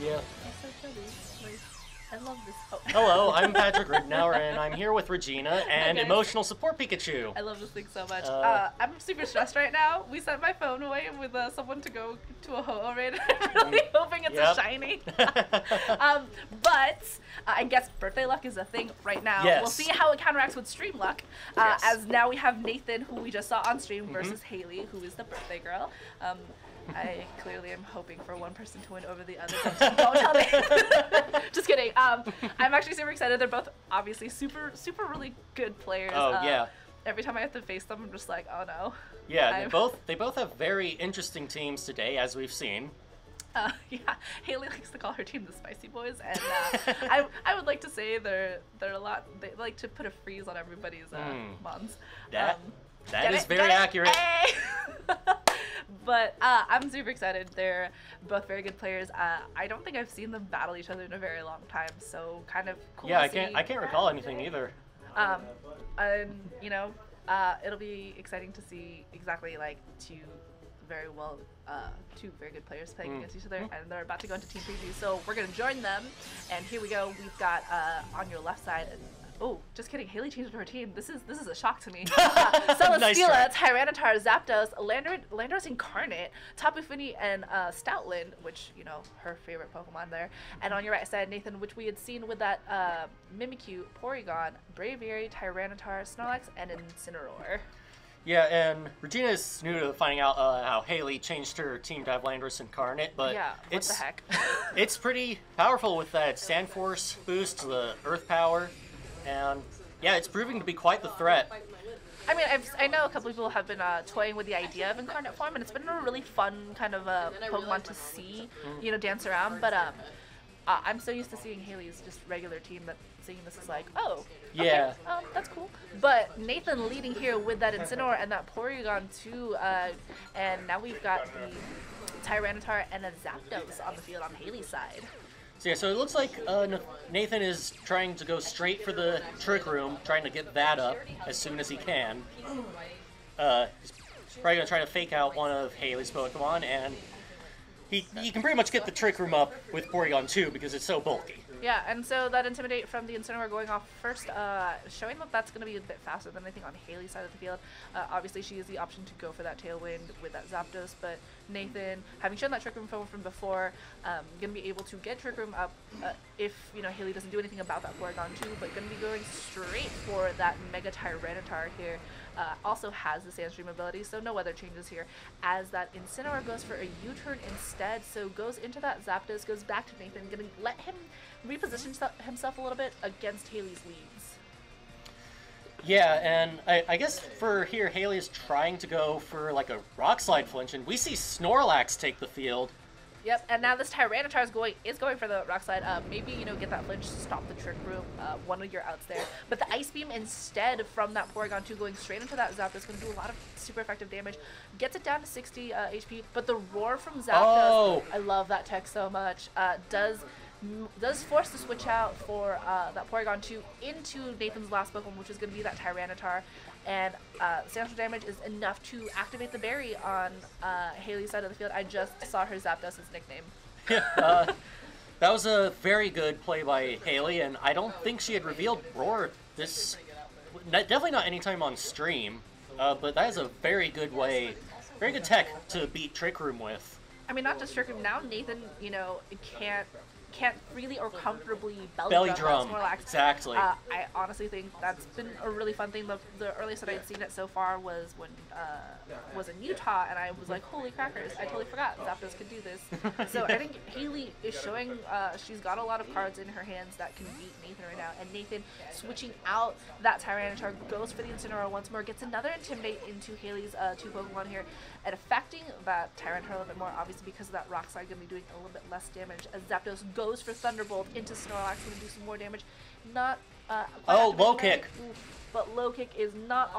Yeah. He's so pretty. Like, I love this. Oh. Hello, I'm Patrick Ridnour, and I'm here with Regina and Okay. Emotional Support Pikachu. I love this thing so much. Uh, I'm super stressed right now. We sent my phone away with someone to go to a Ho-Oh raid. I'm really hoping it's a shiny. But I guess birthday luck is a thing right now. Yes. We'll see how it counteracts with stream luck. Yes. As now we have Nathan, who we just saw on stream, versus Hayley, who is the birthday girl. I clearly am hoping for one person to win over the other. Don't tell me. Just kidding. I'm actually super excited. They're both obviously super really good players. Oh, yeah. Every time I have to face them, I'm just like, oh no. Yeah, they both have very interesting teams today, as we've seen. Yeah, Hayley likes to call her team the Spicy Boys, and I would like to say they're a lot. They like to put a freeze on everybody's moms. That is very accurate. Hey! But I'm super excited. They're both very good players. I don't think I've seen them battle each other in a very long time, so kind of cool. Yeah, to see. I can't recall anything either. And you know, it'll be exciting to see exactly like two very good players playing against each other, and they're about to go into team preview. So we're gonna join them, and here we go. We've got on your left side. Oh, just kidding. Hayley changed her team. This is a shock to me. Celesteela, Tyranitar, Zapdos, Landorus Incarnate, Tapu Fini, and Stoutland, which, you know, her favorite Pokemon there. And on your right side, Nathan, which we had seen with that Mimikyu, Porygon, Braviary, Tyranitar, Snorlax, and Incineroar. Yeah, and Regina is new to finding out how Hayley changed her team to have Landorus Incarnate, but yeah, what the heck? It's pretty powerful with that Sand Force boost, the Earth Power. And yeah, it's proving to be quite the threat. I mean, I know a couple people have been toying with the idea of incarnate form, and it's been a really fun kind of Pokemon to see, you know, dance around. But I'm so used to seeing Hayley's just regular team that seeing this is like, oh, okay, yeah, that's cool. But Nathan leading here with that Incineroar and that Porygon too, and now we've got the Tyranitar and a Zapdos on the field on Hayley's side. So yeah, so it looks like Nathan is trying to go straight for the Trick Room, trying to get that up as soon as he can. He's probably going to try to fake out one of Hayley's Pokemon, and he can pretty much get the Trick Room up with Porygon too because it's so bulky. Yeah, and so that Intimidate from the Incineroar going off first, showing that that's going to be a bit faster than I think on Hayley's side of the field. Obviously, she has the option to go for that Tailwind with that Zapdos, but Nathan, having shown that Trick Room from before, going to be able to get Trick Room up if, you know, Hayley doesn't do anything about that Porygon too, but going to be going straight for that Mega Tyranitar here. Also has the Sandstream ability, so no weather changes here, as that Incineroar goes for a U-turn instead, so goes into that Zapdos, goes back to Nathan, going to let him reposition himself a little bit against Hayley's leads. Yeah, and I guess for here, Hayley is trying to go for like a Rock Slide flinch, and we see Snorlax take the field. Yep, and now this Tyranitar is going for the Rock Slide. Maybe, you know, get that flinch, stop the Trick Room, one of your outs there. But the Ice Beam instead from that Porygon 2 going straight into that Zapdos is going to do a lot of super effective damage. Gets it down to 60 HP, but the Roar from Zapdos, I love that tech so much, does force the switch out for that Porygon 2 into Nathan's last Pokemon, which is going to be that Tyranitar. And Sandstream damage is enough to activate the berry on Hayley's side of the field. I just saw her Zapdos' nickname. Yeah, that was a very good play by Hayley, and I don't think she had revealed Roar this, definitely not anytime on stream, but that is a very good way, very good tech to beat Trick Room with. I mean, not just Trick Room, now Nathan, you know, can't freely or comfortably belly drum Snorlax. Exactly. I honestly think that's been a really fun thing. The earliest that I'd seen it so far was when was in Utah, and I was like, holy crackers, I totally forgot Zapdos could do this. So I think Hayley is showing she's got a lot of cards in her hands that can beat Nathan right now, and Nathan switching out that Tyranitar, goes for the Incineroar once more, gets another Intimidate into Hayley's two Pokemon here, and affecting that Tyranitar a little bit more, obviously because of that Rock Slide going to be doing a little bit less damage, as Zapdos goes for Thunderbolt into Snorlax, going to do some more damage. Not low kick. But low kick is not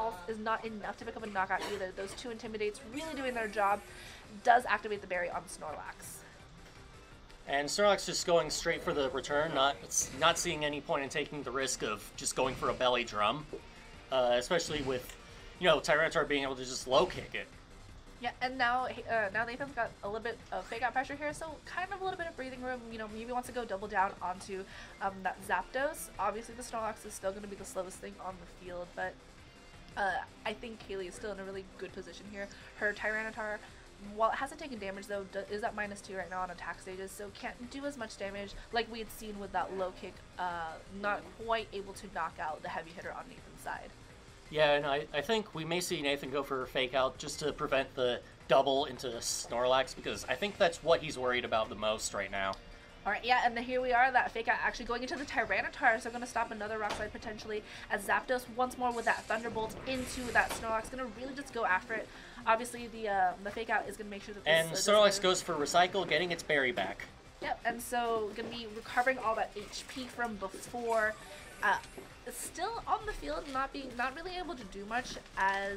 enough to pick up a knockout either. Those two Intimidates really doing their job. Does activate the berry on Snorlax. And Snorlax just going straight for the return, not seeing any point in taking the risk of just going for a belly drum, especially with, you know, Tyranitar being able to just low kick it. Yeah, and now Nathan's got a little bit of fake out pressure here, so kind of a little bit of breathing room. You know, maybe wants to go double down onto that Zapdos. Obviously, the Snorlax is still going to be the slowest thing on the field, but I think Hayley is still in a really good position here. Her Tyranitar, while it hasn't taken damage though, is at -2 right now on attack stages, so can't do as much damage like we had seen with that low kick, not quite able to knock out the heavy hitter on Nathan's side. Yeah, and I think we may see Nathan go for a fake out just to prevent the double into Snorlax, because I think that's what he's worried about the most right now. Alright, yeah, and then here we are, that fake out actually going into the Tyranitar, so going to stop another Rock Slide potentially, as Zapdos once more with that Thunderbolt into that Snorlax, going to really just go after it. Obviously, the fake out is going to make sure that this... And Snorlax goes for Recycle, getting its berry back. Yep, and so going to be recovering all that HP from before. Still on the field, not really able to do much, as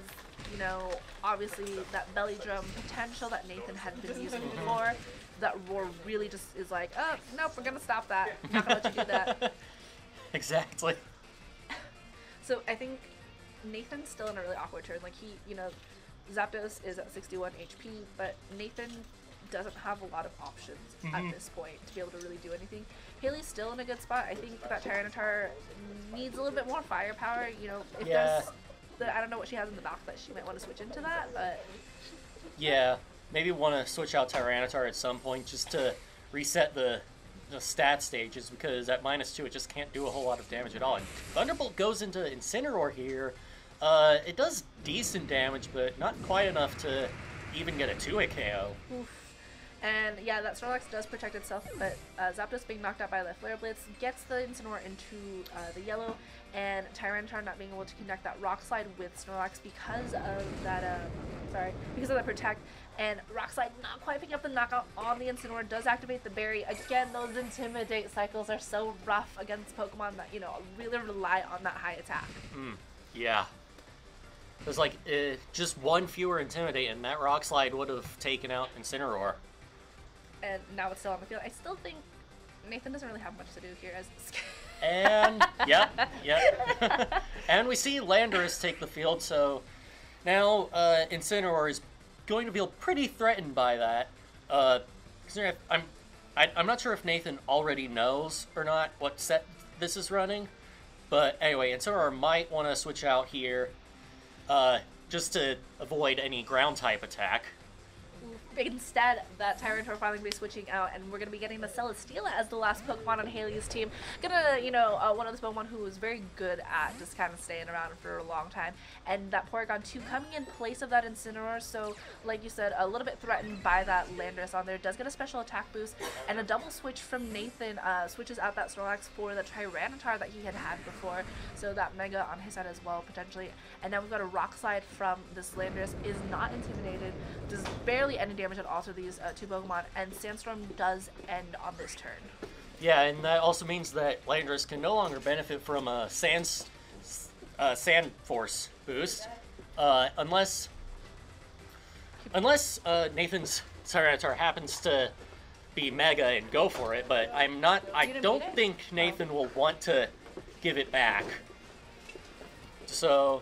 you know, obviously that belly drum potential that Nathan had been using before, that roar really just is like, oh nope, we're gonna stop that. Not gonna let you do that. Exactly. So I think Nathan's still in a really awkward turn. Like Zapdos is at 61 HP, but Nathan doesn't have a lot of options at this point to be able to really do anything. Hayley's still in a good spot. I think that Tyranitar needs a little bit more firepower. You know, if there's I don't know what she has in the back that she might want to switch into that, but yeah, maybe want to switch out Tyranitar at some point just to reset the stat stages, because at -2 it just can't do a whole lot of damage at all. And Thunderbolt goes into Incineroar here. It does decent damage, but not quite enough to even get a 2-hit KO. Oof. And yeah, that Snorlax does protect itself, but Zapdos being knocked out by the Flare Blitz gets the Incineroar into the yellow, and Tyranitar not being able to connect that Rock Slide with Snorlax because of that, because of that protect, and Rock Slide not quite picking up the knockout on the Incineroar, does activate the berry. Again, those Intimidate cycles are so rough against Pokemon that, you know, really rely on that high attack. Yeah. There's like just one fewer Intimidate, and that Rock Slide would have taken out Incineroar. And now it's still on the field. I still think Nathan doesn't really have much to do here. And yep. And we see Landorus take the field, so now Incineroar is going to feel pretty threatened by that. I'm not sure if Nathan already knows or not what set this is running, but anyway, Incineroar might want to switch out here just to avoid any ground type attack. Instead, that Tyranitar finally be switching out, and we're going to be getting the Celesteela as the last Pokemon on Hayley's team. Gonna, one of those Pokemon who was very good at just kind of staying around for a long time. And that Porygon 2 coming in place of that Incineroar, so like you said, a little bit threatened by that Landorus on there. Does get a special attack boost, and a double switch from Nathan switches out that Snorlax for the Tyranitar that he had before. So that Mega on his side as well, potentially. And now we've got a Rock Slide from this Landorus, is not intimidated, does barely any damage at all to these two Pokemon, and Sandstorm does end on this turn. Yeah, and that also means that Landorus can no longer benefit from a Sand Force boost, unless Nathan's Tyranitar happens to be Mega and go for it. But I don't think Nathan will want to give it back. So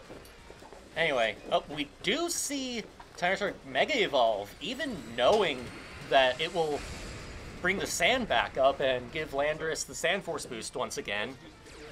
anyway, we do see Tyranitar Mega Evolve, even knowing that it will bring the sand back up and give Landorus the Sand Force boost once again.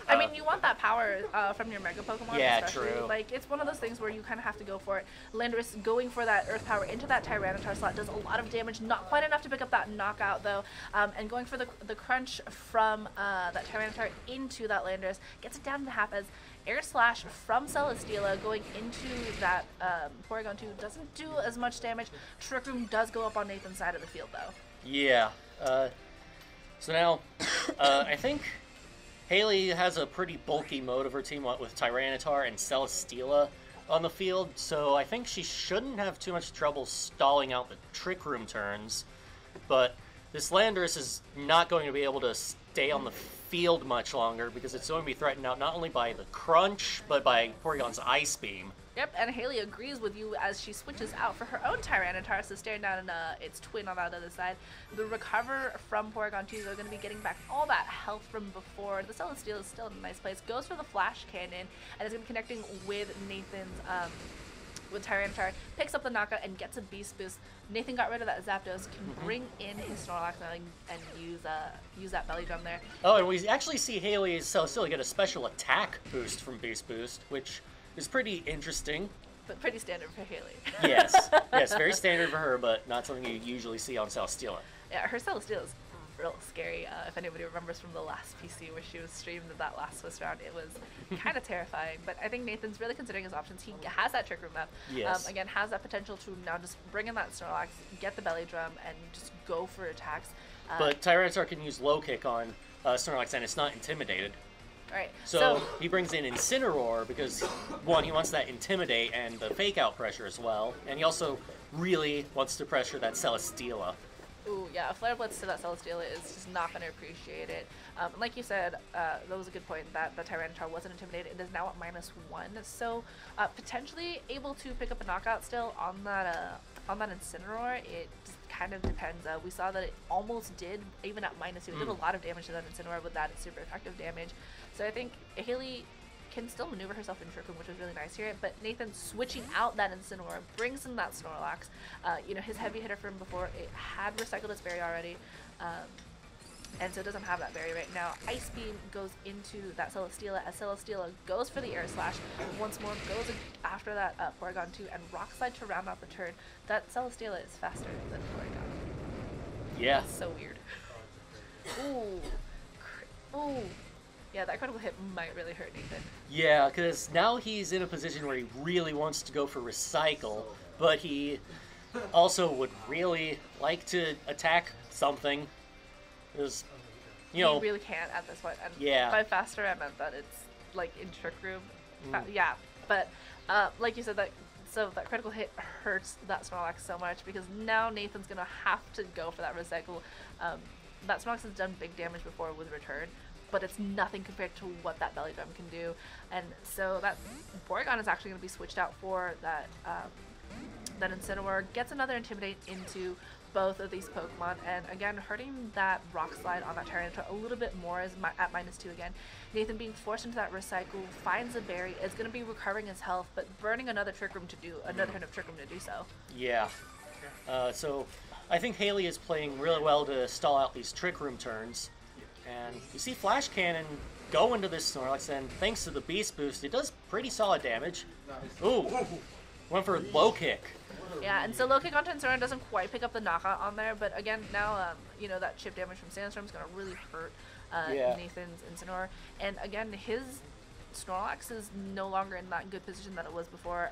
I mean, you want that power from your Mega Pokemon. Yeah, especially. true. Like, it's one of those things where you kind of have to go for it. Landorus going for that Earth Power into that Tyranitar slot does a lot of damage. Not quite enough to pick up that knockout, though. And going for the crunch from that Tyranitar into that Landorus gets it down to half, as Air Slash from Celesteela going into that Porygon 2 doesn't do as much damage. Trick Room does go up on Nathan's side of the field, though. Yeah. So now, I think Hayley has a pretty bulky mode of her team with Tyranitar and Celesteela on the field, so I think she shouldn't have too much trouble stalling out the Trick Room turns. But this Landorus is not going to be able to stay on the field much longer, because it's going to be threatened out not only by the Crunch, but by Porygon's Ice Beam. Yep, and Hayley agrees with you as she switches out for her own Tyranitar, so staring down its twin on that other side. The Recover from Porygon 2, they're going to be getting back all that health from before. The Celesteela is still in a nice place. Goes for the Flash Cannon, and is going to be connecting with Nathan's with Tyranitar, picks up the knockout and gets a Beast Boost. Nathan got rid of that Zapdos, can bring in his Snorlax now and use that Belly Drum there. Oh, and we actually see Hayley's Celesteela get a special attack boost from Beast Boost, which is pretty interesting. But pretty standard for Hayley. Yes, yes, very standard for her, but not something you usually see on Celesteela. Yeah, her Celesteela is real scary. If anybody remembers from the last PC where she was streamed that last Swiss round, it was kind of terrifying. But I think Nathan's really considering his options. He has that Trick Room up. Yes. Again, has that potential to now just bring in that Snorlax, get the Belly Drum, and just go for attacks. But Tyranitar can use Low Kick on Snorlax, and it's not intimidated. Right. So he brings in Incineroar because, one, he wants that Intimidate and the Fake Out pressure as well, and he also really wants to pressure that Celesteela. Ooh, yeah, a Flare Blitz to that Celesteela is just not going to appreciate it. Like you said, that was a good point, that the Tyranitar wasn't intimidated. It is now at -1, so potentially able to pick up a knockout still on that Incineroar. It just kind of depends. We saw that it almost did, even at -2. It did a lot of damage to that Incineroar with that super effective damage. So I think Hayley can still maneuver herself in Trick Room, which was really nice here. But Nathan switching out that Incineroar, brings in that Snorlax. You know, his heavy hitter from before, it had recycled its berry already. And so it doesn't have that berry right now. Ice Beam goes into that Celesteela as Celesteela goes for the Air Slash. Once more, goes after that Porygon 2 and Rock Slide to round out the turn. That Celesteela is faster than Porygon. Yeah. That's so weird. Ooh. Ooh. Yeah, that critical hit might really hurt Nathan. Yeah, because now he's in a position where he really wants to go for Recycle, but he also would really like to attack something. Because, you know... You really can't at this point. And yeah. by faster, I meant that it's, like, in Trick Room. Yeah, but, like you said, that critical hit hurts that Snorlax so much, because now Nathan's going to have to go for that Recycle. That Snorlax has done big damage before with Return, but it's nothing compared to what that Belly Drum can do. And so that Porygon is actually going to be switched out for that Incineroar, gets another Intimidate into both of these Pokemon, and again, hurting that Rock Slide on that Tyranitar a little bit more is at -2 again. Nathan being forced into that Recycle, finds a berry, is going to be recovering his health, but burning another Trick Room to do so. Yeah. So I think Hayley is playing really well to stall out these Trick Room turns. And you see Flash Cannon go into this Snorlax, and thanks to the Beast Boost, it does pretty solid damage. Ooh, went for Low Kick. Yeah, and so Low Kick onto Incineroar doesn't quite pick up the knockout on there, but again, now, you know, that chip damage from Sandstorm is going to really hurt Nathan's Incineroar. And again, his Snorlax is no longer in that good position that it was before.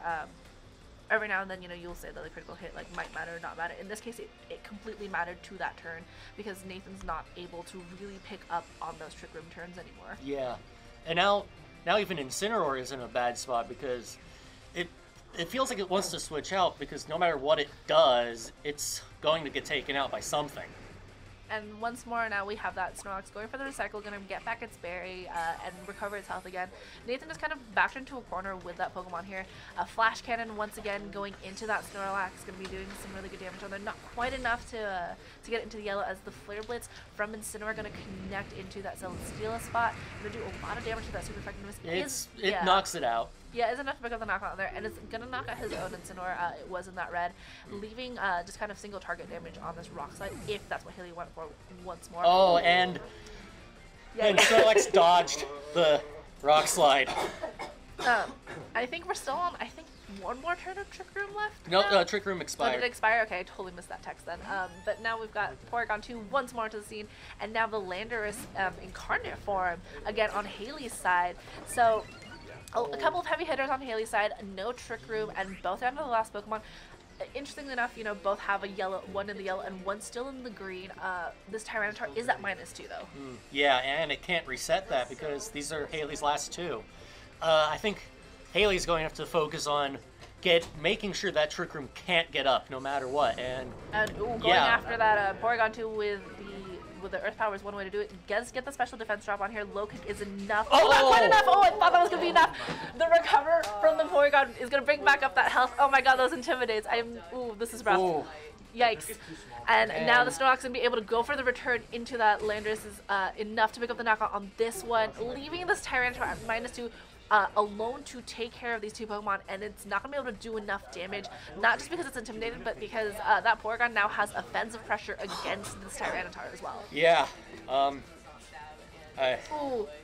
Every now and then, you know, you'll say that the critical hit, like, might matter or not matter. In this case, it completely mattered to that turn, because Nathan's not able to really pick up on those Trick Room turns anymore. Yeah. And now even Incineroar is in a bad spot, because it feels like it wants to switch out, because no matter what it does, it's going to get taken out by something. And once more, now we have that Snorlax going for the Recycle, going to get back its berry and recover its health again. Nathan is kind of backed into a corner with that Pokemon here. A Flash Cannon once again going into that Snorlax, going to be doing some really good damage on there. Not quite enough to get into the yellow, as the Flare Blitz from Incineroar going to connect into that Celesteela spot. Going to do a lot of damage to that super effectiveness. It knocks it out. Yeah, it's enough to pick up the knockout on there, and it's going to knock out his own Incineroar. It was in that red, leaving just kind of single target damage on this Rock Slide, if that's what Hayley went for once more. Oh, and Snorlax dodged the Rock Slide. I think we're still on, one more turn of Trick Room left? No, Trick Room expired. Oh, did it expire? Okay, I totally missed that text then. But now we've got Porygon 2 once more to the scene, and now the Landorus incarnate form, again, on Hayley's side. So... a couple of heavy hitters on Hayley's side, no Trick Room, and both down to the last Pokemon. Interestingly enough, you know, both have a yellow, one in the yellow and one still in the green. This Tyranitar is at -2 though. Yeah, and it can't reset that because these are Hayley's last two. I think Hayley's going to have to focus on making sure that Trick Room can't get up no matter what. And going after that Porygon 2 with the Earth Power is one way to do it. Get the special defense drop on here. Low Kick is enough. Oh, not quite enough. Oh, I thought that was going to be enough. The recover from the Porygon is going to bring back up that health. Oh my god, those Intimidates. Ooh, this is rough. Ooh. Yikes. And now the Snorlax is going to be able to go for the return into that Landorus is enough to pick up the knockout on this one, leaving this Tyranitar at -2. alone to take care of these two Pokemon, and it's not going to be able to do enough damage, not just because it's intimidated, but because that Porygon now has offensive pressure against this Tyranitar as well. Yeah.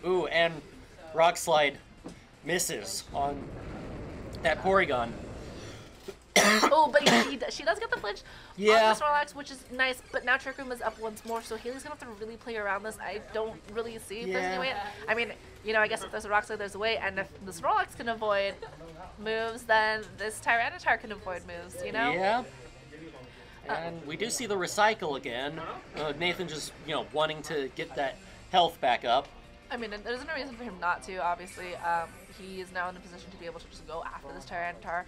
Ooh, and Rock Slide misses on that Porygon. Oh, but she does get the flinch on Yeah. the Snorlax, which is nice, but now Trick Room is up once more, so Hayley's going to have to really play around this. I don't really see if there's any way. I mean, you know, I guess if there's a Rock Slide, there's a way, and if the Snorlax can avoid moves, then this Tyranitar can avoid moves, you know? Yeah. And we do see the Recycle again. Nathan just, wanting to get that health back up. I mean, there's no reason for him not to, obviously. He is now in a position to be able to just go after this Tyranitar.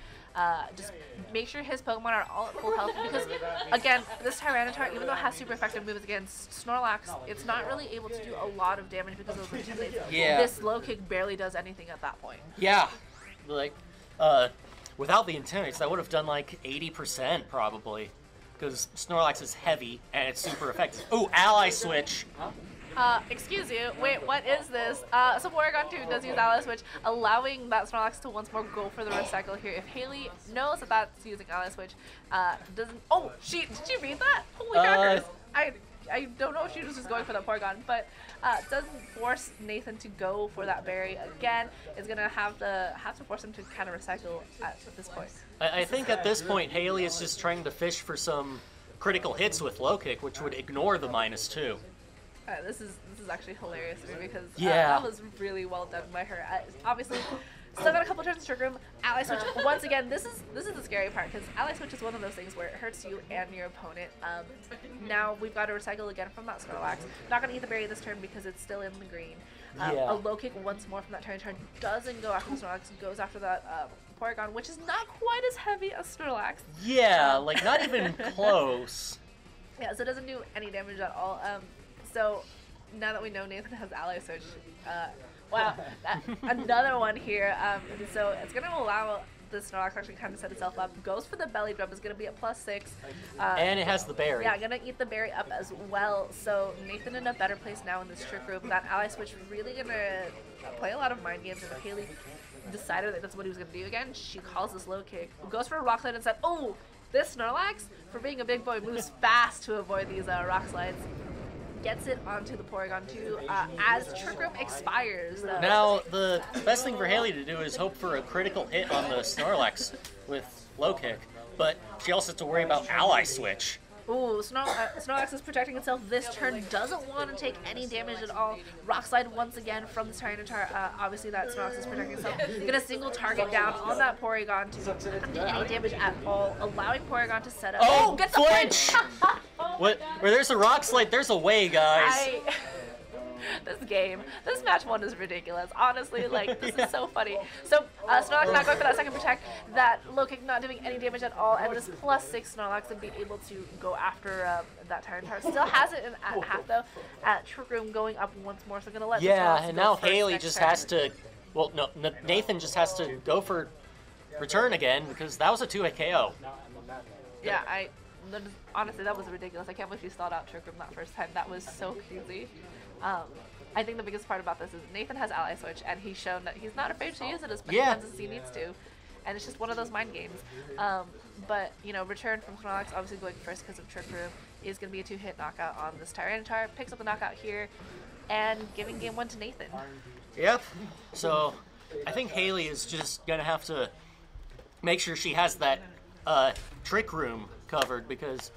Just make sure his Pokemon are all at full health, because, again, this Tyranitar, even though it has super effective moves against Snorlax, it's not really able to do a lot of damage because of those Intimidates. Yeah. This low kick barely does anything at that point. Yeah. Like, without the Intimidates, that would have done like 80% probably. Because Snorlax is heavy and it's super effective. Ooh, Ally Switch. Excuse you, wait, what is this? So Porygon 2 does use Ally Switch, allowing that Snorlax to once more go for the Recycle here. If Hayley knows that that's using Ally Switch, doesn't... Oh, did you read that? Holy crackers! I don't know if she was just going for that Porygon, but doesn't force Nathan to go for that berry again. Is going to have to force him to kind of recycle at this point. I think at this point, Hayley is just trying to fish for some critical hits with low kick, which would ignore the -2. This is actually hilarious to me because Yeah. that was really well done by her. Obviously, still got a couple turns in Trick Room. Ally Switch, once again, this is the scary part, because Ally Switch is one of those things where it hurts you and your opponent. Now we've got to recycle again from that Snorlax. Not going to eat the berry this turn because it's still in the green. Yeah. A low kick once more from that Tyranitar doesn't go after the Snorlax, goes after that Porygon, which is not quite as heavy as Snorlax. Yeah, like not even close. Yeah, so it doesn't do any damage at all. So now that we know Nathan has Ally Switch, wow, another one here. So it's going to allow the Snorlax actually kind of set itself up. Goes for the belly drum, is going to be at +6. And it has the berry. Yeah, going to eat the berry up as well. So Nathan in a better place now in this Trick Room. That Ally Switch really going to play a lot of mind games, and if Hayley decided that that's what he was going to do again, she calls this low kick. Goes for a Rock Slide and said, oh, this Snorlax, for being a big boy, moves fast to avoid these Rock Slides. Gets it onto the Porygon 2 as Trick Room expires. Now, the best thing for Hayley to do is hope for a critical hit on the Snorlax with low kick, but she also has to worry about Ally Switch. Ooh, Snorlax is protecting itself this turn, doesn't want to take any damage at all. Rock Slide once again from the Tyranitar. Obviously that Snorlax is protecting itself. Gonna single target down on that Porygon to not do any damage at all, allowing Porygon to set up. Oh, get the flinch! Where there's a Rock Slide, there's a way, guys. This match 1 is ridiculous. Honestly, like, this is so funny. So, Snorlax not going for that second protect. That low kick not doing any damage at all, and this +6 Snorlax and being able to go after that Tyranitar. Still has it at half, though. Trick Room going up once more, so gonna let Yeah, Snorlax and go now first Hayley next just turn. has to... Well, no, Nathan just has to go for return again, because that was a 2-hit KO. Yeah, honestly, that was ridiculous. I can't believe she stalled out Trick Room that first time. That was so crazy. I think the biggest part about this is Nathan has Ally Switch, and he's shown that he's not afraid to use it as many times as he needs to. And it's just one of those mind games. But, return from Snorlax, obviously going first because of Trick Room, is going to be a 2-hit knockout on this Tyranitar. Picks up the knockout here, and giving game 1 to Nathan. Yep. So, I think Hayley is just going to have to make sure she has that Trick Room covered, because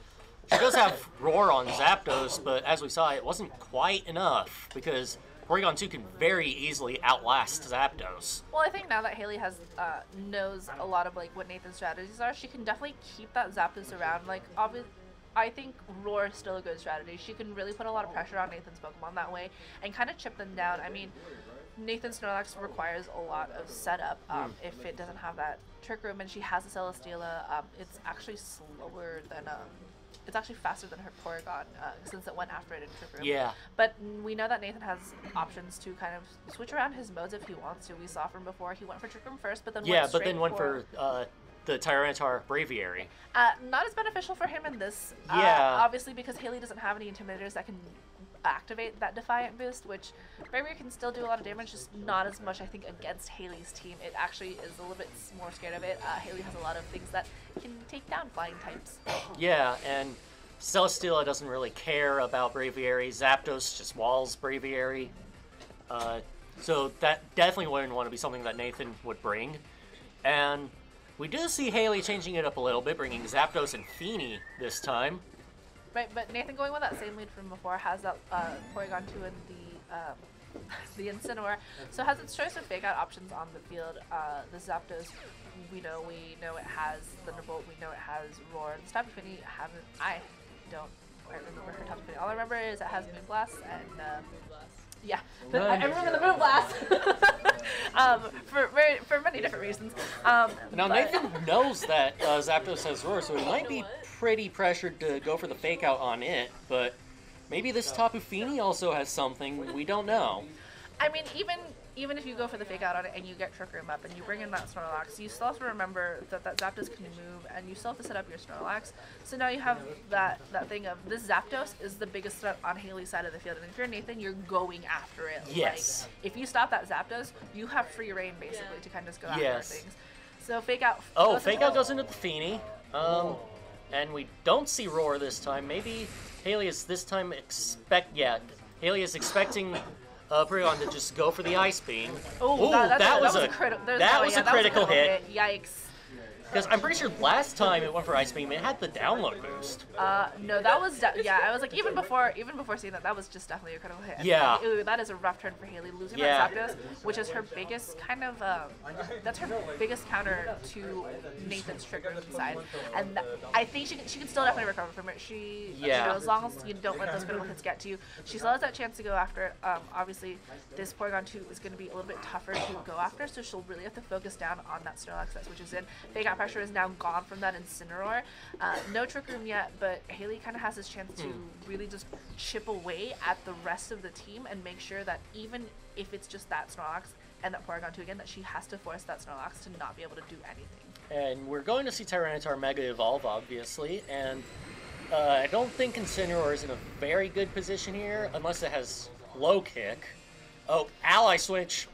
she does have Roar on Zapdos, but as we saw, it wasn't quite enough, because Porygon 2 can very easily outlast Zapdos. Well, I think now that Hayley knows a lot of what Nathan's strategies are, she can definitely keep that Zapdos around. I think Roar is still a good strategy. She can really put a lot of pressure on Nathan's Pokemon that way and kind of chip them down. I mean, Nathan Snorlax requires a lot of setup if it doesn't have that Trick Room, and she has a Celesteela. It's actually slower than it's actually faster than her Porygon since it went after it in Trick Room. Yeah. But we know that Nathan has options to kind of switch around his modes if he wants to. We saw from before he went for Trick Room first, but then went for the Tyranitar Braviary. Not as beneficial for him in this. Yeah. Obviously, because Hayley doesn't have any Intimidators that can activate that Defiant boost, which Braviary can still do a lot of damage, just not as much, I think, against Hayley's team. It actually is a little bit more scared of it. Hayley has a lot of things that can take down flying types. Yeah, and Celesteela doesn't really care about Braviary. Zapdos just walls Braviary. So that definitely wouldn't want to be something that Nathan would bring. And we do see Hayley changing it up a little bit, bringing Zapdos and Feeny this time. Right, but Nathan going with that same lead from before has that Porygon 2 and the Incineroar, so has its choice of fake out options on the field. The Zapdos, we know it has Thunderbolt, we know it has Roar. The Tapu Fini I don't quite remember her Tapu Fini. All I remember is it has Moonblast and yeah, I remember the Moonblast for many different reasons. Now Nathan knows that Zapdos has Roar, so he might be pretty pressured to go for the fake out on it, but maybe this Tapu Fini also has something we don't know. I mean, even if you go for the fake out on it and you get Trick Room up and you bring in that Snorlax, you still have to remember that Zapdos can move and you still have to set up your Snorlax. So now you have that thing of this Zapdos is the biggest threat on Hayley's side of the field, and if you're Nathan, you're going after it. Yes. Like, if you stop that Zapdos, you have free reign basically to kind of just go after things. So fake out. Fake out goes into the Fini. And we don't see Roar this time. Maybe Hayley is this time Hayley is expecting Porygon to just go for the Ice Beam. Oh, that was a critical hit. Yikes. Because I'm pretty sure last time it went for Ice Beam, it had the download boost. No, that was I was like even before seeing that was just definitely a critical hit. Yeah. Like, ooh, that is a rough turn for Hayley losing that Zapdos, which is her biggest kind of that's her biggest counter to Nathan's trigger side, and I think she can still definitely recover from it. You know, as long as you don't let those critical hits get to you, she still has that chance to go after it. Obviously, this Porygon 2 is going to be a little bit tougher to go after, so she'll really have to focus down on that Snorlax that switches in. Fake out pressure is now gone from that Incineroar. No Trick Room yet, but Hayley kind of has this chance to really just chip away at the rest of the team and make sure that even if it's just that Snorlax and that Porygon 2 again, that she has to force that Snorlax to not be able to do anything. And we're going to see Tyranitar Mega Evolve, obviously, and I don't think Incineroar is in a very good position here, unless it has Low Kick. Oh, Ally Switch!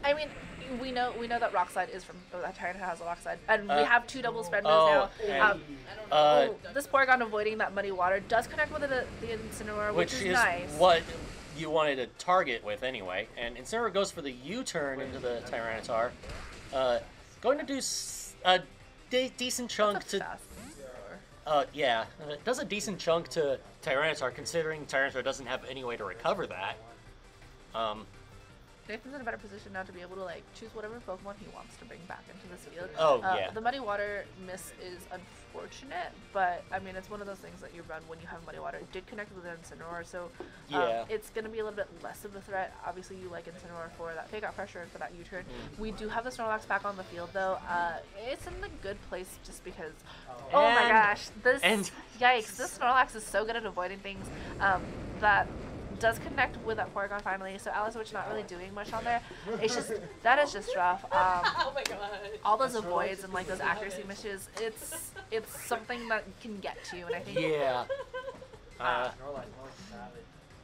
I mean, we know that Rock Slide is from that Tyranitar has a Rock Slide, and we have two double spread moves now. This Porygon avoiding that Muddy Water does connect with the Incineroar, which is nice. What you wanted to target with anyway. And Incineroar goes for the U-turn into the Tyranitar, going to do a decent chunk to. Does a decent chunk to Tyranitar, considering Tyranitar doesn't have any way to recover that. Nathan's in a better position now to be able to choose whatever Pokemon he wants to bring back into this field. The Muddy Water miss is unfortunate, but I mean it's one of those things that you run when you have Muddy Water. It did connect with Incineroar, so it's going to be a little bit less of a threat. Obviously, you like Incineroar for that fake out pressure and for that U-turn. We do have the Snorlax back on the field though. It's in a good place just because. Oh my gosh! Yikes! This Snorlax is so good at avoiding things. That does connect with that Porygon finally, so Ally Switch not really doing much on there. It's just, that is just rough. Oh my god. All those avoids and those accuracy misses, it's something that can get to you, and I think... Yeah.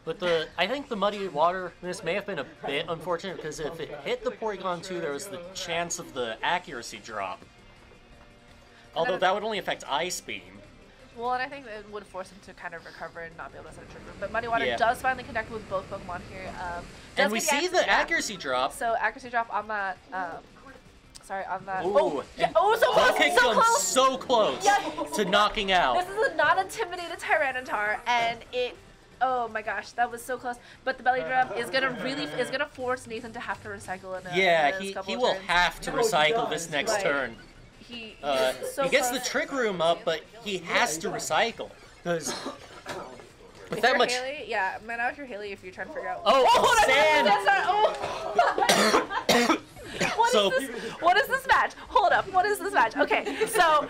But I think the Muddy Water miss may have been a bit unfortunate, because if it hit the Porygon 2, there was the chance of the accuracy drop. Although that would only affect Ice Beam. Well, and I think it would force him to kind of recover and not be able to set a Trick Room. But Muddy Water does finally connect with both Pokemon here. And we see the accuracy drop. So accuracy drop on that. On that. Ooh, So close! Kick comes so close to knocking out. This is a non-intimidated Tyranitar, and it. Oh my gosh, that was so close. But the belly drum is gonna force Nathan to have to recycle in he will have to recycle this next turn. He gets the Trick Room up, but he has to recycle. Because with that much... Hayley, man, out if you're Hayley, if you're trying to figure out... Sand! What is this match? Hold up, what is this match? Okay, so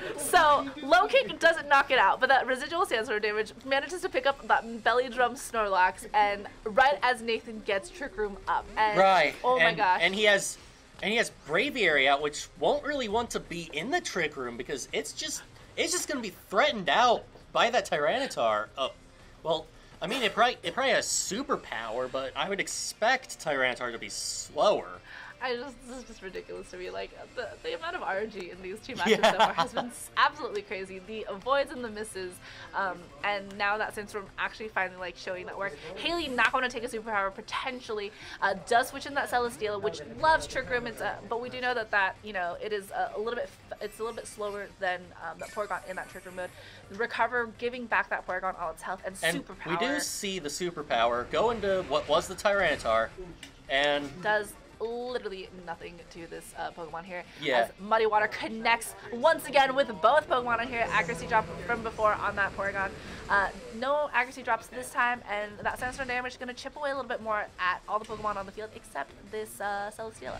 Low Kick doesn't knock it out, but that residual sandstorm damage manages to pick up that belly drum Snorlax, and right as Nathan gets Trick Room up. And, my gosh. And he has Braviary out, which won't really want to be in the Trick Room because it's just going to be threatened out by that Tyranitar. I mean, it probably has superpower, but I would expect Tyranitar to be slower. This is just ridiculous to me. Like, the amount of RNG in these two matches so far has been absolutely crazy. The avoids and the misses, and now that Sandstorm actually finally, like, showing that work. Hayley not going to take a superpower, potentially, does switch in that Celesteela, which loves Trick Room, but we do know that, you know, it is a little bit slower than that Porygon in that Trick Room mode. Recover, giving back that Porygon all its health, and superpower. We do see the superpower go into what was the Tyranitar, and does literally nothing to this Pokemon here. Yeah. As Muddy Water connects once again with both Pokemon on here. Accuracy drop from before on that Porygon. No accuracy drops this time, and that Sandstorm damage is going to chip away a little bit more at all the Pokemon on the field, except this Celesteela.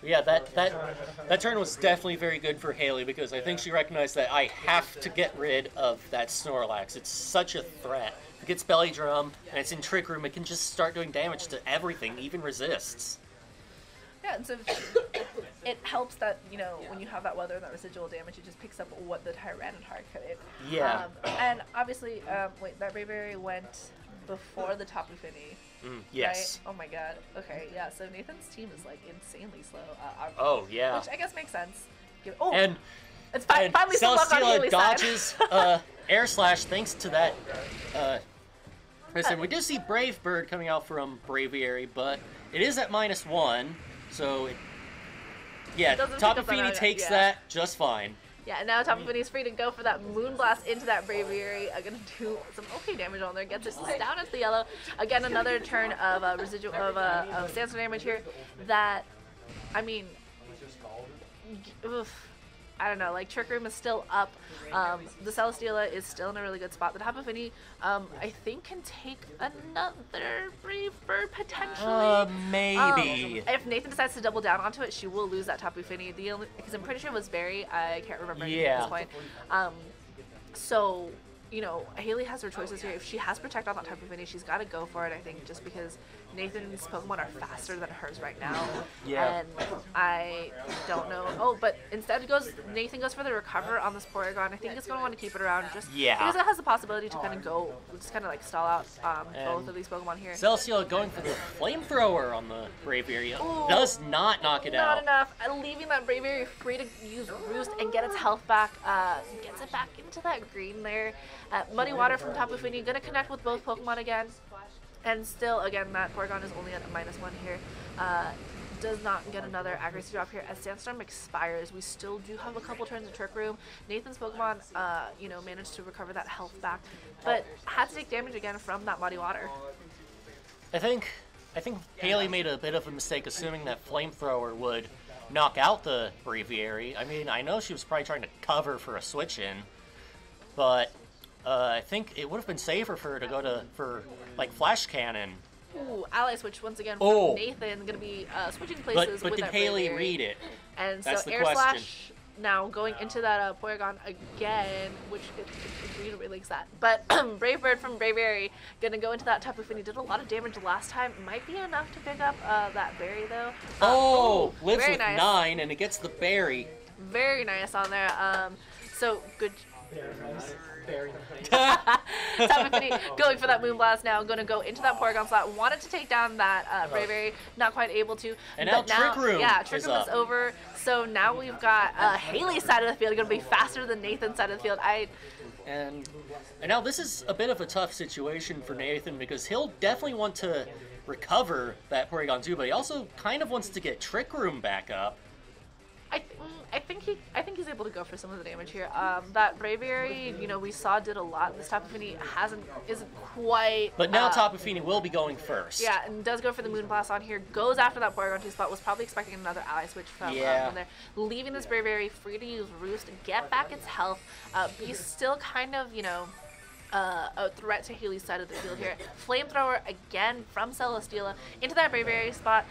Yeah, that turn was definitely very good for Hayley, because I think she recognized that I have to get rid of that Snorlax. It's such a threat. If it gets Belly Drum and it's in Trick Room, it can just start doing damage to everything, even resists. Yeah, and so it helps that, you know, when you have that weather and that residual damage, it just picks up what the Tyranitar could. Yeah. And obviously, wait, that Braviary went before the Tapu Fini. Yes. Right? Oh my god. Okay, yeah, so Nathan's team is, like, insanely slow. Oh, yeah. Which I guess makes sense. And it's finally some luck on Hayley's side. dodges Air Slash thanks to that. Listen, we do see Brave Bird coming out from Braviary, but it is at -1. So, Tapu Fini takes that just fine. Yeah, and now Tapu Fini is free to go for that Moonblast into that Braviary. Gonna do some okay damage on there. Gets it down into the yellow. Again, another turn of residual of Sandstorm damage here. That, I mean, oof. I don't know, like, Trick Room is still up. The Celesteela is still in a really good spot. The Tapu Fini, I think, can take another Brave Bird, potentially. Maybe. If Nathan decides to double down onto it, she will lose that Tapu Fini. Because I'm pretty sure it was Berry. I can't remember at this point. So, you know, Hayley has her choices here. If she has Protect on that Tapu Fini, she's got to go for it, I think, just because Nathan's Pokemon are faster than hers right now. Yeah. And I don't know. Oh, but instead Nathan goes for the Recover on this Porygon. I think he's going to want to keep it around just because it has the possibility to kind of like stall out both of these Pokemon here. Celesteela going for the Flamethrower on the Braviary. Does not knock it out. Not enough. Leaving that Braviary free to use Roost and get its health back. Gets it back into that green there. Muddy Water from Tapu Fini. Going to connect with both Pokemon again. And still, again, that Porygon is only at a -1 here. Does not get another accuracy drop here. As Sandstorm expires, we still do have a couple turns of Trick Room. Nathan's Pokemon, you know, managed to recover that health back, but had to take damage again from that Muddy Water. I think Hayley made a bit of a mistake assuming that Flamethrower would knock out the Braviary. I mean, I know she was probably trying to cover for a switch-in, but I think it would have been safer for her to go for like Flash Cannon. Ooh, ally switch once again from Nathan. Going to be switching places but with did that Hayley Braviary. read it? And That's so the Air question. Slash now going into that Porygon again, which it really likes that. But Brave Bird from Braviary going to go into that Tapu Fini. Did a lot of damage last time. Might be enough to pick up that berry though. Lives with nice. 9 and it gets the berry. Very nice on there. So good. Very Tapu Fini going for that Moonblast now. Going to go into that Porygon slot. Wanted to take down that Braviary. Not quite able to. And now Trick Room Trick Room is over. So now we've got Hayley's side of the field going to be faster than Nathan's side of the field. And now this is a bit of a tough situation for Nathan because he'll definitely want to recover that Porygon too, but he also kind of wants to get Trick Room back up. I think he's able to go for some of the damage here. That Braviary, you know, we saw did a lot. This Tapu Fini isn't quite. But now Tapu Fini will be going first. Yeah, and does go for the Moonblast on here. Goes after that Porygon 2 spot. Was probably expecting another ally switch from there. Leaving this Braviary free to use Roost, get back its health. Be still kind of, you know, a threat to Hayley's side of the field here. Flamethrower again from Celesteela into that Braviary spot.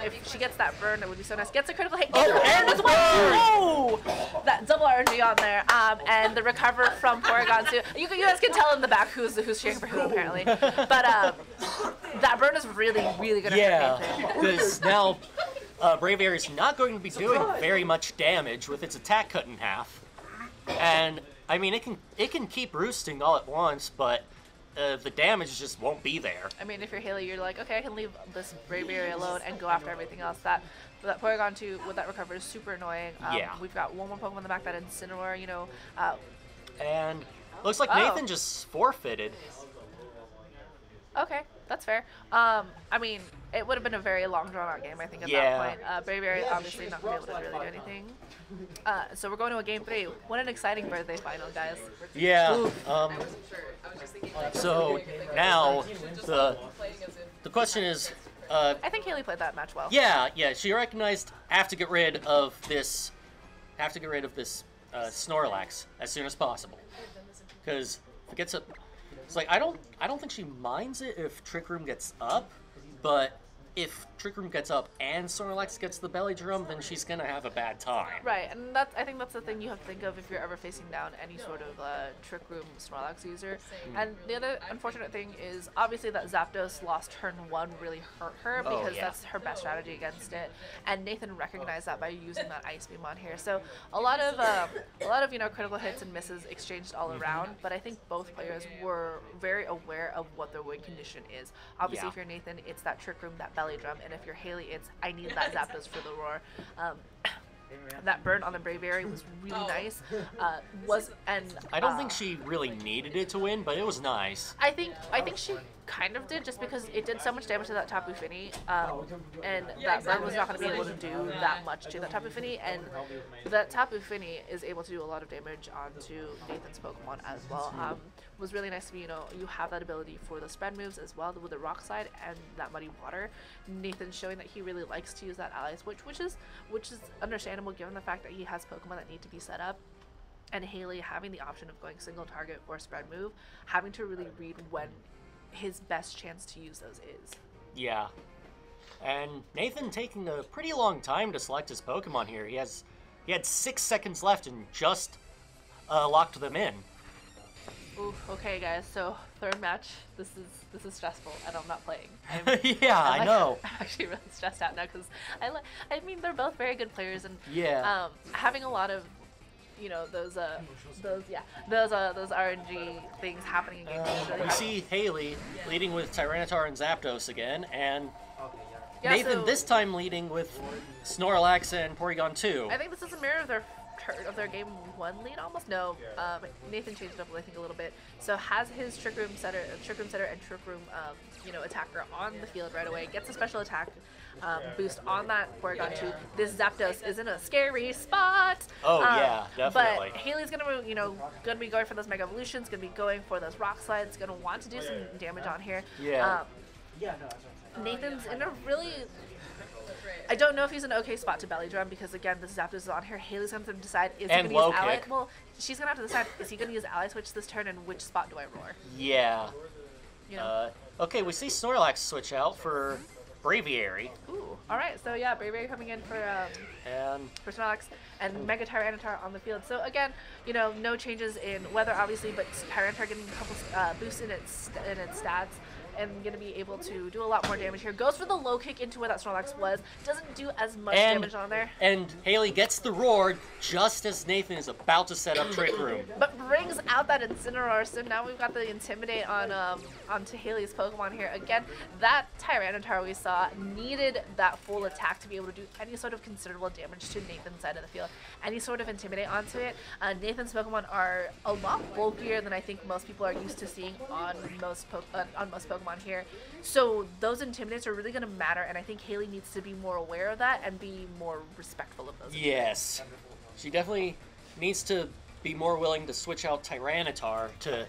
If she gets that burn, it would be so nice. Gets a critical hit. Gets and as well. That double RNG on there. And the recover from Porygon too. You guys can tell in the back who's cheering for who apparently. But that burn is really going to hurt Nathan. Because now Braviary is not going to be doing very much damage with its attack cut in half. And I mean, it can keep roosting all at once, but the damage just won't be there. I mean, if you're Hayley, you're like, okay, I can leave this Braviary alone and go after everything else. That Porygon 2 with that recover is super annoying. Yeah. We've got one more Pokemon in the back, that Incineroar, you know. And looks like Nathan just forfeited. Okay, that's fair. I mean, it would have been a very long, drawn-out game, I think, at that point. Braviary obviously not going to be able to really do anything. So we're going to a Game 3. What an exciting birthday final, guys. Yeah. So now the question is. I think Hayley played that match well. Yeah. She recognized I have to get rid of this. Snorlax as soon as possible, because if it gets up, it's like I don't think she minds it if Trick Room gets up, but if Trick Room gets up and Snorlax gets the belly drum, then she's gonna have a bad time. Right, and I think that's the thing you have to think of if you're ever facing down any sort of Trick Room Snorlax user. And the other unfortunate thing is obviously that Zapdos lost turn 1 really hurt her, because that's her best strategy against it. And Nathan recognized that by using that Ice Beam on here. So a lot of critical hits and misses exchanged all around. But I think both players were very aware of what their win condition is. Obviously, if you're Nathan, it's that Trick Room, that belly drum, and if you're Hayley, it's I need that Zapdos for the roar. That burn on the Braviary was really nice. I don't think she really needed it to win, but it was nice. I think she kind of did, just because it did so much damage to that Tapu Fini, and that burn was not going to be able to do that much to that Tapu Fini, and that Tapu Fini is able to do a lot of damage onto Nathan's Pokemon as well. Was really nice to be, you have that ability for the spread moves as well with the Rock Slide and that Muddy Water. Nathan's showing that he really likes to use that Ally Switch, which is understandable given the fact that he has Pokemon that need to be set up. And Hayley having the option of going single target or spread move, having to really read when his best chance to use those is. Yeah. And Nathan taking a pretty long time to select his Pokemon here. He had 6 seconds left and just locked them in. Oof, okay guys, so third match. This is stressful, and I'm not playing. I know. I'm actually really stressed out now, because I mean, they're both very good players, and having a lot of those RNG things happening in games. We see Hayley leading with Tyranitar and Zapdos again, and Nathan this time leading with Snorlax and Porygon 2. I think this is a mirror of their game 1 lead almost. No, Nathan changed it up I think a little bit. So has his Trick Room Setter and Trick Room attacker on the field right away. Gets a special attack boost on that Porygon 2. This Zapdos is in a scary spot. Oh yeah, definitely. But Hayley's gonna be going for those Mega Evolutions. Gonna be going for those Rock Slides. Gonna want to do some damage on here. Yeah. Nathan's in a really. I don't know if he's in an okay spot to belly drum, because again, this Zapdos is on here. Hayley's going to decide, is he going to use Ally? Well, she's going to have to decide, is he going to use Ally Switch this turn, and which spot do I roar? Yeah. Okay, we see Snorlax switch out for Braviary. Ooh, alright, so yeah, Braviary coming in for Snorlax, and Mega Tyranitar on the field. So again, no changes in weather, obviously, but Tyranitar getting a couple boosts in its stats, and going to be able to do a lot more damage here. Goes for the low kick into where that Snorlax was. Doesn't do as much damage on there. And Hayley gets the roar just as Nathan is about to set up Trick Room. But brings out that Incineroar. So now we've got the Intimidate onto Hayley's Pokemon here. Again, that Tyranitar we saw needed that full attack to be able to do any sort of considerable damage to Nathan's side of the field. Any sort of Intimidate onto it. Nathan's Pokemon are a lot bulkier than I think most people are used to seeing on most Pokemon here. So those Intimidates are really going to matter, and I think Hayley needs to be more aware of that and be more respectful of those. Yes. She definitely needs to be more willing to switch out Tyranitar to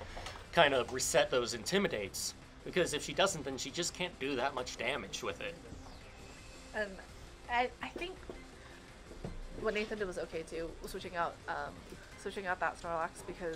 kind of reset those Intimidates, because if she doesn't, then she just can't do that much damage with it. And I think what Nathan did was okay too, switching out that Snorlax, because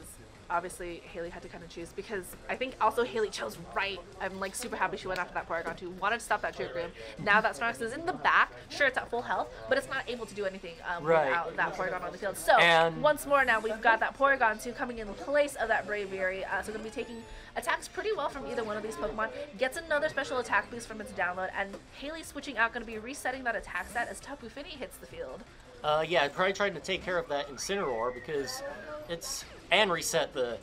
obviously Hayley had to kind of choose, because I think also Hayley chose right. I'm like super happy she went after that Porygon 2, wanted to stop that Trick Room. Now that Snorlax is in the back, sure it's at full health, but it's not able to do anything without that Porygon on the field. So once more now we've got that Porygon 2 coming in place of that Braviary, so going to be taking attacks pretty well from either one of these Pokemon. Gets another special attack boost from its download, and Hayley switching out, going to be resetting that attack set as Tapu Fini hits the field. Yeah, probably trying to take care of that Incineroar, because and reset the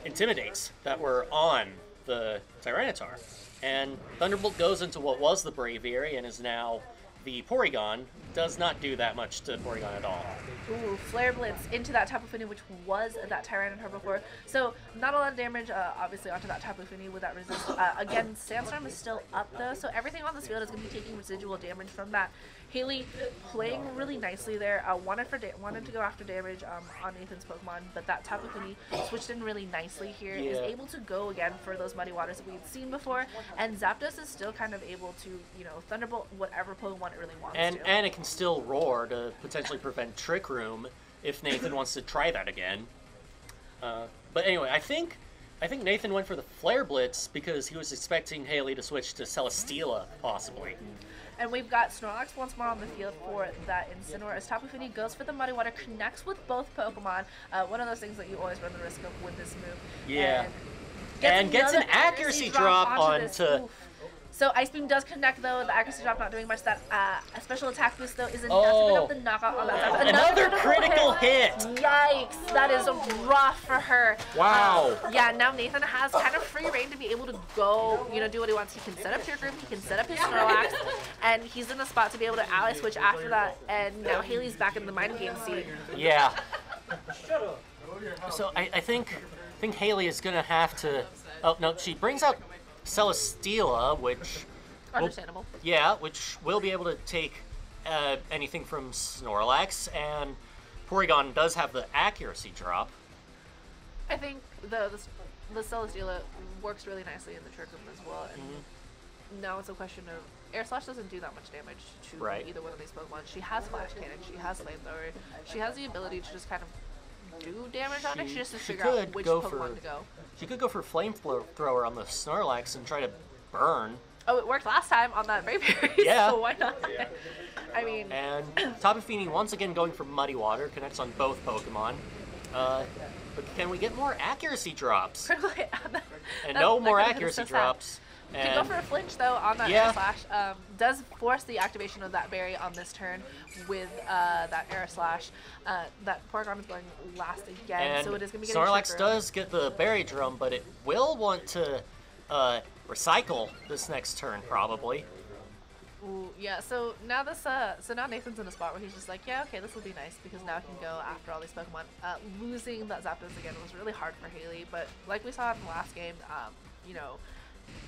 Intimidates that were on the Tyranitar. And Thunderbolt goes into what was the Braviary and is now the Porygon. Does not do that much to Porygon at all. Ooh, Flare Blitz into that Tapu Fini, which was that Tyranitar before. So not a lot of damage, obviously, onto that Tapu Fini with that resist. Again, Sandstorm is still up, though, so everything on this field is going to be taking residual damage from that. Hayley playing really nicely there. Wanted to go after damage on Nathan's Pokemon, but that Tapu Fini switched in really nicely here. Is able to go again for those Muddy Waters that we've seen before, and Zapdos is still kind of able to, Thunderbolt whatever Pokemon it really wants to. And it can still roar to potentially prevent Trick Room if Nathan wants to try that again. But anyway, I think Nathan went for the Flare Blitz because he was expecting Hayley to switch to Celesteela, possibly. And we've got Snorlax once more on the field for that Incineroar as Tapu Fini goes for the Muddy Water, connects with both Pokemon. One of those things that you always run the risk of with this move. Yeah. And gets an accuracy drop onto... So Ice Beam does connect, though. The accuracy drop not doing much. That a special attack boost, though, is enough to pick up the knockout on that. Another critical hit! Yikes! That is rough for her. Wow. Yeah, now Nathan has kind of free reign to be able to go, do what he wants. He can set up Trick Room, he can set up his Snorlax, and he's in a spot to be able to ally switch after that. And now Hayley's back in the mind game seat. Yeah. So I think Hayley is going to have to... Oh, no, she brings out Celesteela, which... Understandable. Which will be able to take anything from Snorlax, and Porygon does have the accuracy drop. I think the Celesteela works really nicely in the Trick Room as well, and now it's a question of... Air Slash doesn't do that much damage to either one of these Pokemon. She has Flash Cannon, she has Flamethrower, she has the ability to just kind of do damage on it. She just has to figure out which Pokemon to go. She could go for Flamethrower on the Snorlax and try to burn. Oh, it worked last time on that Braviary, so why not? Yeah. I mean... And Tapu Fini once again going for Muddy Water, connects on both Pokemon. But can we get more accuracy drops? And no more accuracy drops. You can go for a flinch, though, on that Air Slash. Does force the activation of that berry on this turn with that Air Slash. That Porygon is going last again, and so it is going to be getting Snorlax does get the berry drum, but it will want to recycle this next turn, probably. Ooh, yeah, so now now Nathan's in a spot where he's just like, yeah, okay, this will be nice, because now I can go after all these Pokemon. Losing that Zapdos again was really hard for Hayley, but like we saw in the last game,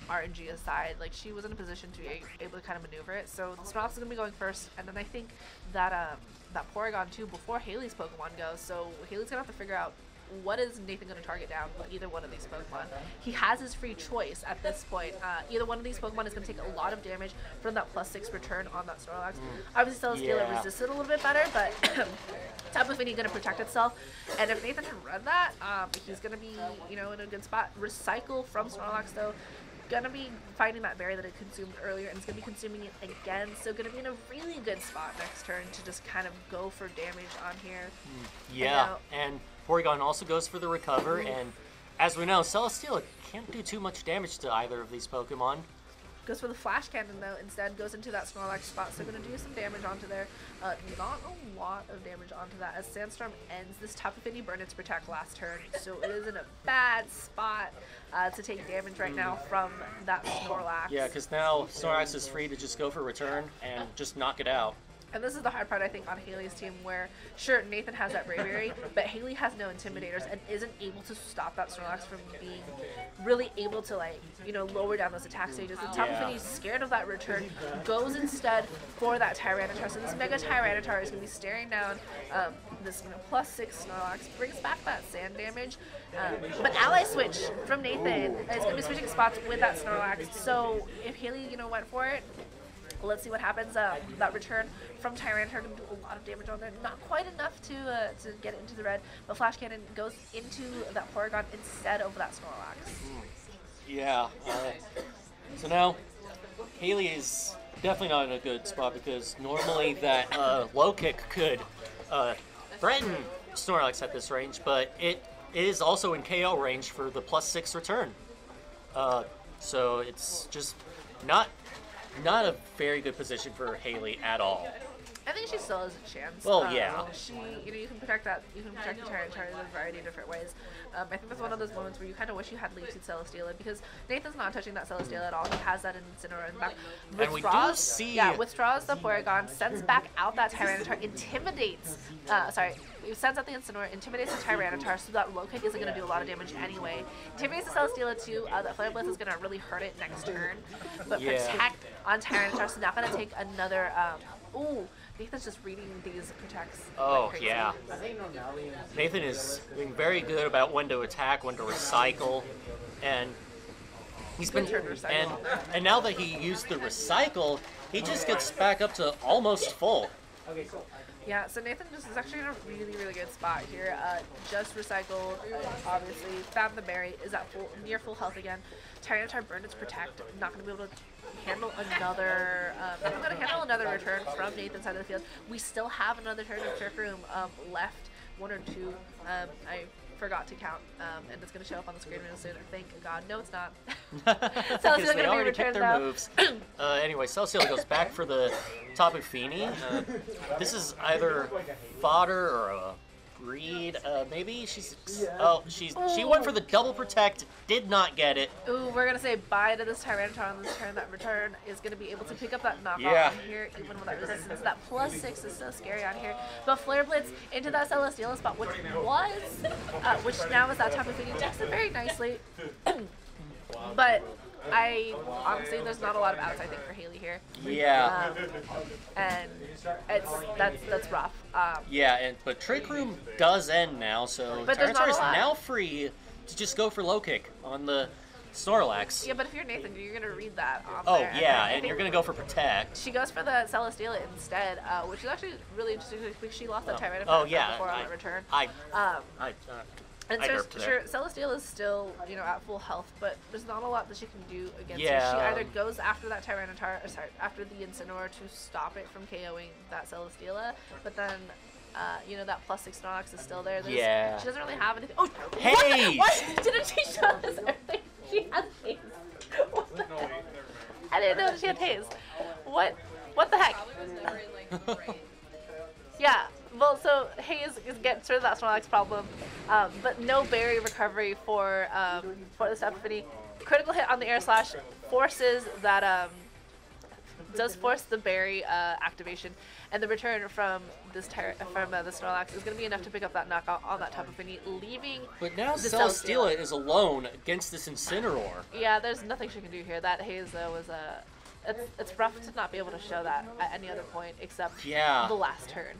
RNG aside, like, she was in a position to be able to kind of maneuver it. So the Snorlax is going to be going first, and then I think that that Porygon too before Hayley's Pokemon goes. So Hayley's going to have to figure out what is Nathan going to target down with either one of these Pokemon. He has his free choice at this point. Either one of these Pokemon is going to take a lot of damage from that +6 return on that Snorlax. Obviously, Celesteela resisted a little bit better, but Tapu Fini going to protect itself. And if Nathan can run that, he's going to be, in a good spot. Recycle from Snorlax, though. Gonna be finding that berry that it consumed earlier, and it's gonna be consuming it again, so gonna be in a really good spot next turn to just kind of go for damage on here. Yeah, and Porygon also goes for the recover, and as we know, Celesteela can't do too much damage to either of these Pokemon. Goes for the Flash Cannon, though, instead goes into that Snorlax spot, so gonna do some damage onto there. Not a lot of damage onto that as Sandstorm ends. This Tapu Fini burned its Protect last turn, so it is in a bad spot to take damage right now from that Snorlax. Yeah, because now Snorlax is free to just go for return and just knock it out. And this is the hard part, I think, on Hayley's team, where, sure, Nathan has that Braviary, but Hayley has no Intimidators and isn't able to stop that Snorlax from being really able to, lower down those attack stages. And Tapu Fini's scared of that return, goes instead for that Tyranitar. So this Mega Tyranitar is going to be staring down this +6 Snorlax, brings back that sand damage. But Ally Switch from Nathan is going to be switching spots with that Snorlax. So if Hayley, went for it, let's see what happens. That return from Tyranitar going to do a lot of damage on there. Not quite enough to get it into the red, but Flash Cannon goes into that Porygon instead of that Snorlax. Yeah. So now, Hayley is definitely not in a good spot because normally that low kick could threaten Snorlax at this range, but it is also in KO range for the +6 return. So it's just not a very good position for Hayley at all. I think she still has a chance. Well, yeah. She, you can protect that. You can protect the Tyranitar in a variety of different ways. I think that's one of those moments where you kind of wish you had leaped Celesteela because Nathan's not touching that Celesteela at all. He has that Incineroar in the back. And we do see. Yeah, withdraws the Porygon, sends back out that Tyranitar, intimidates. Sends out the Incineroar, intimidates the Tyranitar, so that low kick isn't going to do a lot of damage anyway. Intimidates the Celesteela too. That Flare Blitz is going to really hurt it next turn, but protect on Tyranitar, so not going to take another. Ooh. Nathan's just reading these protects. Oh, like yeah. Nathan is being very good about when to attack, when to recycle, and he's been and now that he used the recycle, he just gets back up to almost full. Yeah, so Nathan just is actually in a really, really good spot here. Just recycled, obviously. Found the berry, is at near full health again. Tyranitar burned its protect, not going to be able to handle another return from Nathan's side of the field. We still have another turn of Trick Room left, 1 or 2. I forgot to count, and it's going to show up on the screen real soon. Thank God. No, it's not. Because they already picked their moves. Anyway, Celesteela goes back for the Tapu Fini. This is either fodder or a breed. Maybe she went for the double protect, did not get it. Ooh, we're gonna say bye to this Tyranitar on this turn. That return is gonna be able to pick up that knockoff on here, even with that resistance. That +6 is so scary on here. But Flare Blitz into that Celesteela spot, which now is that Tapu Fini, takes it very nicely. But honestly, there's not a lot of outs, I think, for Hayley here. Yeah. And that's rough. But Trick Room does end now, so Tyranitar is now free to just go for low kick on the Snorlax. Yeah, but if you're Nathan, you're going to read that on Oh, there. yeah, and you're going to go for protect. She goes for the Celesteela instead, which is actually really interesting because she lost that Tyranitar before on that return. And sure, Celesteela is still, at full health, but there's not a lot that she can do against her. She either goes after that Tyranitar, after the Incineroar to stop it from KOing that Celesteela, but then, that +6 Snorlax is still there. She doesn't really have anything. Oh, Haze! What? Didn't she show us everything? She has Haze. I didn't know she had Haze. What the heck? Yeah. Well, so Haze gets rid of that Snorlax problem, but no berry recovery for the Stephanie. Critical hit on the Air Slash forces that does force the berry activation, and the return from the Snorlax is going to be enough to pick up that knockout on that Tapu Fini, leaving. But now Celesteela is alone against this Incineroar. Yeah, there's nothing she can do here. That Haze though was it's rough to not be able to show that at any other point except the last turn.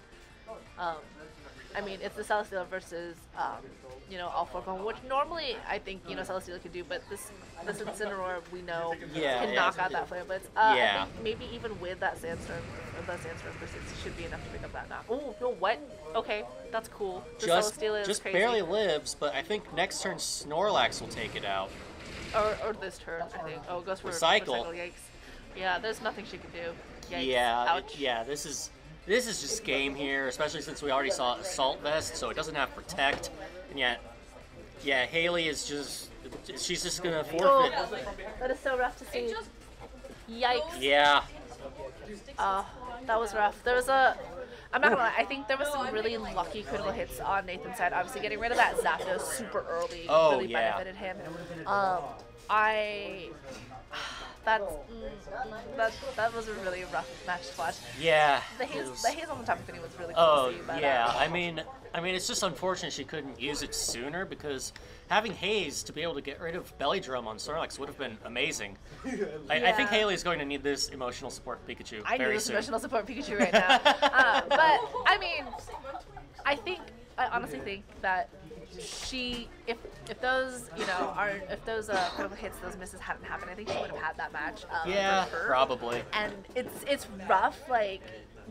I mean, it's the Celesteela versus, all 4 Pokemon, which normally I think, Celesteela could do, but this Incineroar we know can knock out that Flare Blitz. I think maybe even with that Sandstorm persist should be enough to pick up that knock. Oh, no, what? Okay, that's cool. The Celesteela is just crazy. Barely lives, but I think next turn Snorlax will take it out. Or this turn, I think. Oh, it goes for Recycle. Yikes. Yeah, there's nothing she can do. Yikes. Yeah, Ouch. This is just game here, especially since we already saw Assault Vest, so it doesn't have Protect. And yet, Hayley is she's just gonna forfeit. Oh, that is so rough to see. Yikes. Yeah. That was rough. I'm not gonna lie, I think there was some really lucky critical hits on Nathan's side. Obviously, getting rid of that Zapdos super early really benefited him. That was a really rough match to watch. Yeah. The haze on the Tapu Fini was really cool to see. But, I mean, it's just unfortunate she couldn't use it sooner because having Haze to be able to get rid of Belly Drum on Snorlax would have been amazing. I think Hayley is going to need this emotional support Pikachu I very need this soon. emotional support Pikachu right now. But I mean, I honestly think that if those critical hits, those misses hadn't happened, I think she would have had that match. For her. Probably. And it's rough, like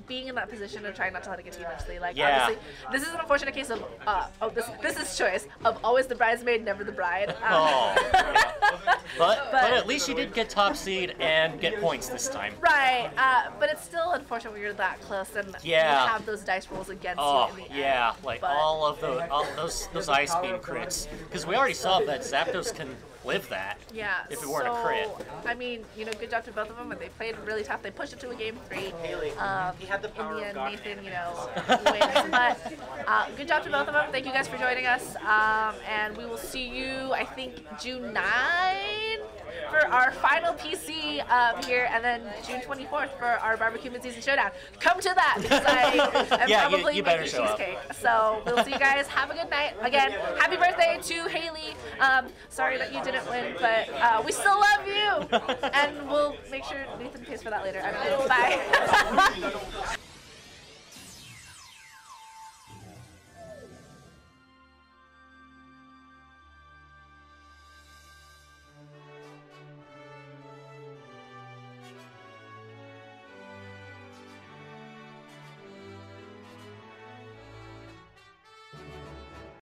being in that position of trying not to let it get too much. Obviously, this is an unfortunate case of this is choice of always the bridesmaid, never the bride. But at least she did get top seed and get points this time. Right, but it's still unfortunate when you're that close and you have those dice rolls against you in the end. All of those Ice Beam crits. Because we already saw that Zapdos can live that. Yeah. If it weren't a crit. I mean, you know, good job to both of them, and they played really tough. They pushed it to a game 3. Haley, he had the In power the of end, God. Nathan, you know, wins. But good job to both of them. Thank you guys for joining us, and we will see you, I think, June 9 for our final PC here, and then June 24th for our barbecue mid-season showdown. Come to that because I am Yeah, probably you better making show up. cheesecake. So we'll see you guys. Have a good night. Again, happy birthday to Haley. Sorry that you didn't win, but we still love you, and we'll make sure Nathan pays for that later. I don't know. Bye.